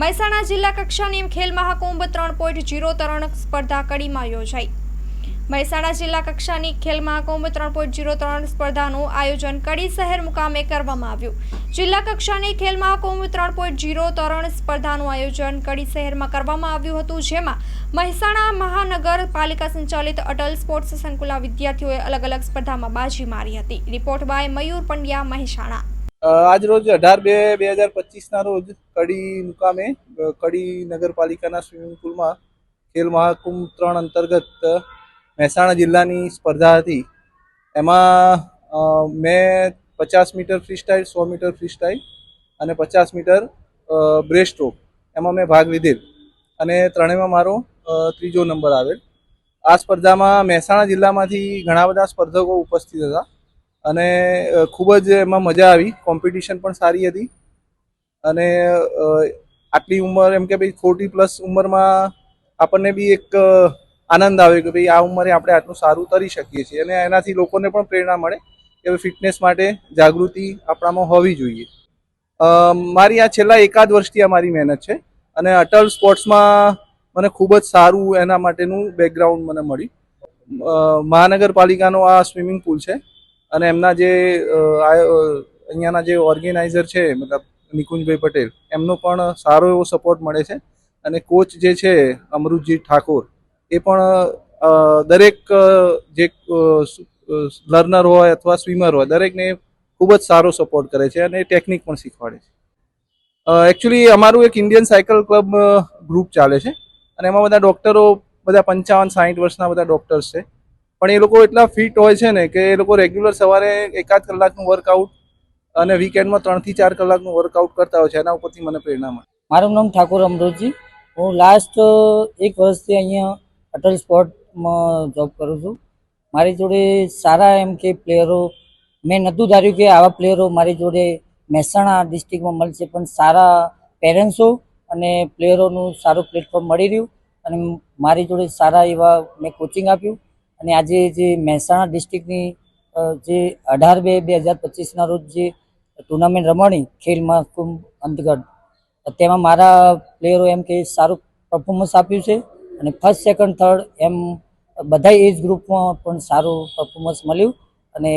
મહેસાણા જિલ્લા કક્ષાની ખેલ મહાકુંભ 3.0 તરણ સ્પર્ધા કડીમાં યોજાઈ। મહેસાણા જિલ્લા કક્ષાની ખેલ મહાકુંભ 3.0 તરણ સ્પર્ધાનું આયોજન કડી શહેર મુકામે કરવામાં આવ્યું। જિલ્લા કક્ષાની ખેલ મહાકુંભ 3.0 તરણ સ્પર્ધાનું આયોજન કડી શહેરમાં કરવામાં આવ્યું હતું, જેમાં મહેસાણા મહાનગરપાલિકા સંચાલિત અટલ સ્પોર્ટ્સ સંકુલના વિદ્યાર્થીઓએ અલગ અલગ સ્પર્ધામાં બાજી મારી હતી। રિપોર્ટ બાય મયુર પંડ્યા, મહેસાણા। આજ રોજ 18/2/2025 રોજ કડી મુકામે કડી નગરપાલિકાના સ્વિમિંગ પુલમાં ખેલ મહાકુંભ 3 અંતર્ગત મહેસાણા જિલ્લાની સ્પર્ધા હતી। એમાં મેં 50 metre freestyle, 100 metre freestyle અને 50 મીટર બ્રેસ્ટ સ્ટ્રોક એમાં મેં ભાગ લીધેલ અને ત્રણેયમાં મારો ત્રીજો નંબર આવેલ। આ સ્પર્ધામાં મહેસાણા જિલ્લામાંથી ઘણા બધા સ્પર્ધકો ઉપસ્થિત હતા અને ખૂબ જ એમાં મજા આવી। કોમ્પિટિશન પણ સારી હતી અને આટલી ઉંમર એમ કે ભાઈ 40+ ઉંમરમાં આપણને બી એક આનંદ આવે કે ભાઈ આ ઉંમરે આપણે આટલું સારું કરી શકીએ છીએ અને એનાથી લોકોને પણ પ્રેરણા મળે કે ફિટનેસ માટે જાગૃતિ આપણામાં હોવી જોઈએ। મારી આ છેલ્લા એકાદ વર્ષથી આ મારી મહેનત છે અને અટલ સ્પોર્ટ્સમાં મને ખૂબ જ સારું એના માટેનું બેકગ્રાઉન્ડ મને મળ્યું। મહાનગરપાલિકાનો આ સ્વિમિંગ પુલ છે અને એમના જે અહીંયાના જે ઓર્ગેનાઇઝર છે મતલબ નિકુંજભાઈ પટેલ, એમનો પણ સારો એવો સપોર્ટ મળે છે અને કોચ જે છે અમૃતજી ઠાકોર, એ પણ દરેક જે લર્નર હોય અથવા સ્વિમર હોય દરેકને ખૂબ જ સારો સપોર્ટ કરે છે અને ટેકનિક પણ શીખવાડે છે। એકચ્યુઅલી અમારું એક ઇન્ડિયન સાયકલ ક્લબ ગ્રુપ ચાલે છે અને એમાં બધા ડૉક્ટરો, બધા 55-60 વર્ષના બધા ડૉક્ટર્સ છે, પણ એ લોકો એટલા ફિટ હોય છે ને કે એ લોકો રેગ્યુલર સવારે 1-8 કલાકનું વર્કઆઉટ અને વીકેન્ડમાં 3 થી 4 કલાકનું વર્કઆઉટ કરતા હોય છે। એના ઉપરથી મને પ્રેરણા મળે। મારું નામ ઠાકોર અમૃતજી, હું લાસ્ટ 1 વર્ષથી અહીંયા અટલ સ્પોર્ટમાં જોબ કરું છું। મારી જોડે સારા એમ કે પ્લેયરો, મેં નહોતું ધાર્યું કે આવા પ્લેયરો મારી જોડે મહેસાણા ડિસ્ટ્રિક્ટમાં મળશે, પણ સારા પેરેન્ટ્સો અને પ્લેયરોનું સારું પ્લેટફોર્મ મળી રહ્યું અને મારી જોડે સારા એવા મેં કોચિંગ આપ્યું અને આજે જે મહેસાણા ડિસ્ટ્રિક્ટની જે 18/2/2025 રોજ જે ટુર્નામેન્ટ રમાણી ખેલ મહાકુંભ અંતર્ગત, તેમાં મારા પ્લેયરો એમ કે સારું પરફોર્મન્સ આપ્યું છે અને ફર્સ્ટ, સેકન્ડ, થર્ડ એમ બધા એજ ગ્રુપમાં પણ સારું પરફોર્મન્સ મળ્યું અને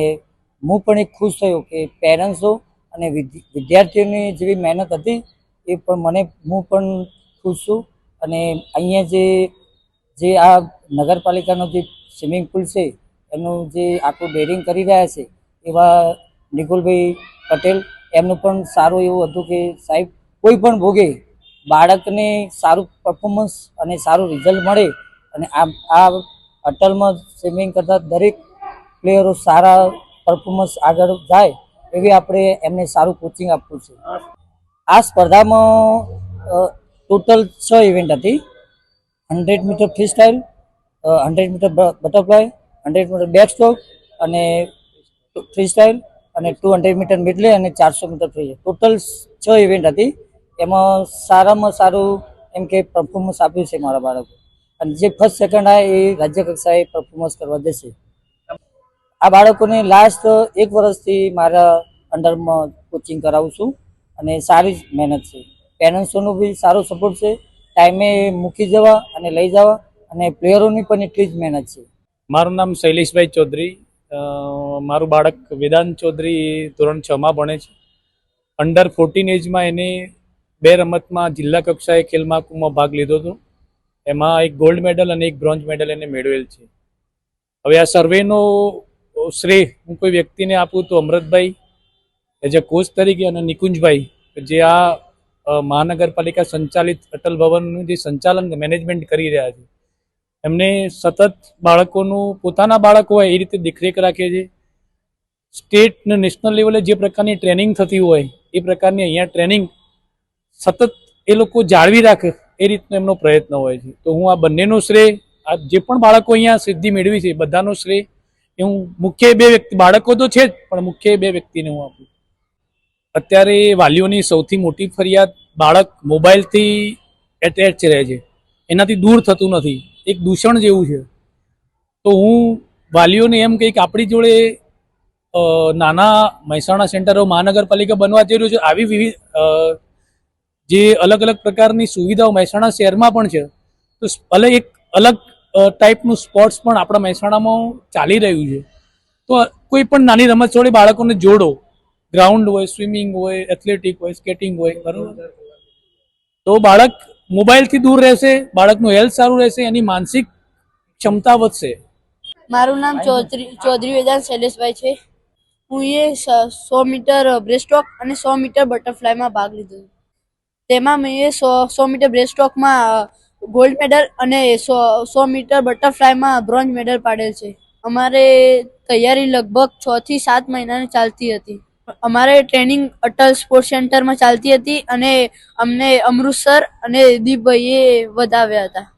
હું પણ એક ખુશ થયો કે પેરેન્ટ્સો અને વિદ્યાર્થીઓની જેવી મહેનત હતી એ પણ હું પણ ખુશ છું। અને અહીંયા જે આ નગરપાલિકાનો જે સ્વિમિંગ પુલ છે એનું જે આખું ડેરિંગ કરી રહ્યા છે એવા નિકુલભાઈ પટેલ, એમનું પણ સારું એવું હતું કે સાહેબ કોઈ પણ ભોગે બાળકને સારું પરફોર્મન્સ અને સારું રિઝલ્ટ મળે અને આ અટલમાં સ્વિમિંગ કરતા દરેક પ્લેયરો સારા પરફોર્મન્સ આગળ જાય એવી આપણે એમને સારું કોચિંગ આપવું છે। આ સ્પર્ધામાં ટોટલ 6 ઇવેન્ટ હતી। 100 metre freestyle, 100 metre butterfly, 100 metre backstroke અને ફ્રી સ્ટાઇલ અને 200 મીટર મિડલે અને 400 મીટર ફ્રી। ટોટલ 6 ઇવેન્ટ હતી। એમાં સારામાં સારું એમ કે પરફોર્મન્સ આપ્યું છે મારા બાળકો અને જે ફર્સ્ટ, સેકન્ડ આવે એ રાજ્ય કક્ષાએ પરફોર્મન્સ કરવા જશે। આ બાળકોને લાસ્ટ 1 વર્ષથી મારા અંડરમાં કોચિંગ કરાવું છું અને સારી મહેનત છે। પેરેન્ટ્સોનો બી સારો સપોર્ટ છે, ટાઈમે મૂકી જવા અને લઈ જવા અને પ્લેયરોની પણ એટલી જ મહેનત છે। મારું નામ શૈલેષભાઈ ચૌધરી, મારું બાળક વેદાંત ચૌધરી ધોરણ 6માં ભણે છે। અંડર 14 એજમાં એને 2 રમતમાં જિલ્લા કક્ષાએ ખેલ મહાકુંભમાં ભાગ લીધો હતો। એમાં એક ગોલ્ડ મેડલ અને એક બ્રોન્ઝ મેડલ એને મેળવેલ છે। હવે આ સર્વેનો શ્રેય હું કોઈ વ્યક્તિને આપું તો અમૃતભાઈ એઝ અ કોચ તરીકે અને નિકુંજભાઈ જે આ મહાનગરપાલિકા સંચાલિત અટલ ભવનનું જે સંચાલન મેનેજમેન્ટ કરી રહ્યા છે, એમને સતત બાળકોનું પોતાના બાળકો હોય એ રીતે દેખરેખ રાખે છે। સ્ટેટ અને નેશનલ લેવલે જે પ્રકારની ટ્રેનિંગ થતી હોય એ પ્રકારની અહીંયા ટ્રેનિંગ સતત એ લોકો જાળવી રાખે એ રીતનો એમનો પ્રયત્ન હોય છે। તો હું આ બંનેનો શ્રેય, આ જે પણ બાળકો અહીંયા સિદ્ધિ મેળવી છે બધાનો શ્રેય એ હું મુખ્ય 2 વ્યક્તિ, બાળકો તો છે જ પણ મુખ્ય 2 વ્યક્તિને હું આપું। અત્યારે વાલીઓની સૌથી મોટી ફરિયાદ બાળક મોબાઈલથી એટેચ રહે છે, એનાથી દૂર થતું નથી, એક દૂષણ જેવું છે। તો હું વાલીઓને એમ કહી કે આપણી જોડે નાના મહેસાણા સેન્ટરો મહાનગરપાલિકા બનવા જઈ રહ્યું છે, આવી વિવિધ જે અલગ અલગ પ્રકારની સુવિધાઓ મહેસાણા શહેરમાં પણ છે. તો એક અલગ ટાઈપનું સ્પોર્ટ્સ પણ આપણા મહેસાણામાં ચાલી રહ્યું છે. તો કોઈ પણ નાની રમત જોડે બાળકોને જોડો, ગ્રાઉન્ડ હોય, સ્વિમિંગ હોય, એથ્લેટિક હોય, સ્કેટિંગ હોય, બરાબર, તો બાળક મોબાઈલથી દૂર રહેશે, બાળકનું હેલ્થ સારું રહેશે, એની માનસિક ક્ષમતા વધશે. મારું નામ ચૌધરી વેદાંત શૈલેષભાઈ છે. હું એ 100 મીટર બ્રેસ્ટસ્ટ્રોક અને 100 મીટર બટરફ્લાયમાં ભાગ લીધો. તેમાં મેં 100 મીટર બ્રેસ્ટસ્ટ્રોકમાં ગોલ્ડ મેડલ અને 100 મીટર બટરફ્લાયમાં બ્રોન્ઝ મેડલ પાડેલ છે. અમારે તૈયારી લગભગ 6 થી 7 મહિનાની ચાલતી હતી. અમારે ટ્રેનિંગ અટલ સ્પોર્ટ્સ સેન્ટરમાં ચાલતી હતી અને અમને અમૃતસર અને દીપભાઈએ વધાવ્યા હતા.